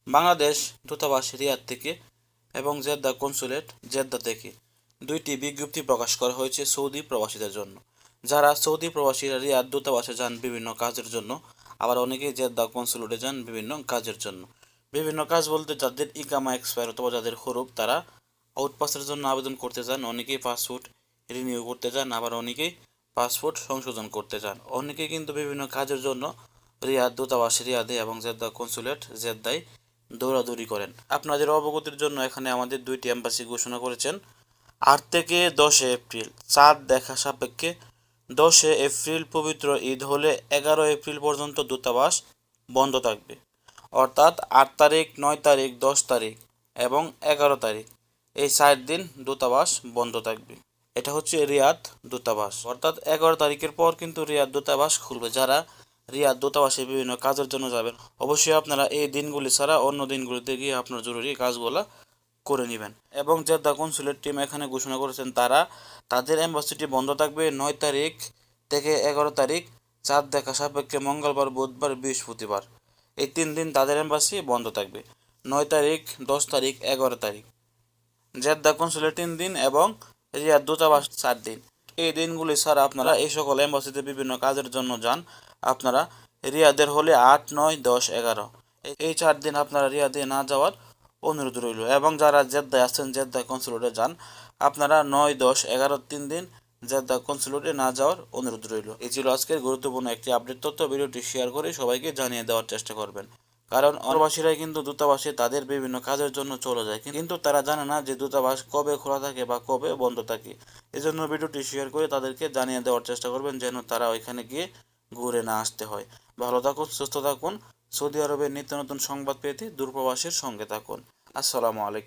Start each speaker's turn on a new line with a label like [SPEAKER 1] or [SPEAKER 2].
[SPEAKER 1] বাংলাদেশ দূতাবাস রিয়াদ থেকে এবং জেদ্দা কনসুলেট জেদ্দা থেকে দুইটি বিজ্ঞপ্তি প্রকাশ করা হয়েছে সৌদি প্রবাসীদের জন্য। যারা সৌদি প্রবাসীরা রিয়াদ দূতাবাসে যান বিভিন্ন কাজের জন্য, আবার অনেকেই জেদ্দা কনসুলেটে যান বিভিন্ন কাজের জন্য। বিভিন্ন কাজ বলতে যাদের ইকামা এক্সপায়ার অথবা যাদের হরুপ, তারা আউটপাসের জন্য আবেদন করতে যান, অনেকেই পাসপোর্ট রিনিউ করতে যান, আবার অনেকেই পাসপোর্ট সংশোধন করতে যান। অনেকেই কিন্তু বিভিন্ন কাজের জন্য রিয়াদ দূতাবাস রিয়াদে এবং জেদ্দা কনসুলেট জেদ্দায় দৌড়াদৌড়ি করেন। আপনাদের অবগতির জন্য এখানে আমাদের দুইটি এম্বাসি ঘোষণা করেছেন 8 থেকে 10 এপ্রিল চাঁদ দেখা সাপেক্ষে। 10 এপ্রিল পবিত্র ঈদ হলে 11 এপ্রিল পর্যন্ত দূতাবাস বন্ধ থাকবে, অর্থাৎ 8 তারিখ, 9 তারিখ, 10 তারিখ এবং 11 তারিখ, এই 4 দিন দূতাবাস বন্ধ থাকবে। এটা হচ্ছে রিয়াদ দূতাবাস, অর্থাৎ 11 তারিখের পর কিন্তু রিয়াদ দূতাবাস খুলবে। যারা রিয়াদ দূতাবাসে বিভিন্ন কাজের জন্য যাবেন, অবশ্যই আপনারা এই দিনগুলি ছাড়া অন্য দিনগুলিতে গিয়ে আপনার জরুরি কাজগুলো করে নেবেন। এবং জেদ্দা কনসুলেট টিম এখানে ঘোষণা করেছেন তারা তাদের এম্বাসিটি বন্ধ থাকবে 9 তারিখ থেকে 11 তারিখ চাঁদ দেখা সাপেক্ষে মঙ্গলবার, বুধবার, বৃহস্পতিবার, এই 3 দিন তাদের এম্বাসি বন্ধ থাকবে। 9 তারিখ, 10 তারিখ, 11 তারিখ জেদ্দা কনসুলেট 3 দিন এবং রিয়াদ দূতাবাস 4 দিন। এই দিনগুলি ছাড়া আপনারা এই সকল এম্বাসিতে বিভিন্ন কাজের জন্য যান। আপনারা রিয়াদের হলে 8, 9, 10, 11 এই 4 দিন আপনারা রিয়াদে না যাওয়ার অনুরোধ রইল। এবং যারা জেদ্দায় আছেন, জেদ্দা কনসুলেটে যান, আপনারা 9, 10, 11 3 দিন জেদ্দা কনসুলেটে না যাওয়ার অনুরোধ রইল। এই ছিল আজকের গুরুত্বপূর্ণ একটি আপডেট তথ্য। ভিডিওটি শেয়ার করে সবাইকে জানিয়ে দেওয়ার চেষ্টা করবেন, কারণ প্রবাসীরাই কিন্তু দূতাবাসে তাদের বিভিন্ন কাজের জন্য চলে যায়, কিন্তু তারা জানে না যে দূতাবাস কবে খোলা থাকে বা কবে বন্ধ থাকে। এজন্য ভিডিওটি শেয়ার করে তাদেরকে জানিয়ে দেওয়ার চেষ্টা করবেন, যেন তারা ওইখানে গিয়ে ঘুরে না আসতে হয়। ভালো থাকুন, সুস্থ থাকুন। সৌদি আরবের নিত্য নতুন সংবাদ পেতে দূরপ্রবাসের সঙ্গে থাকুন। আসসালামু আলাইকুম।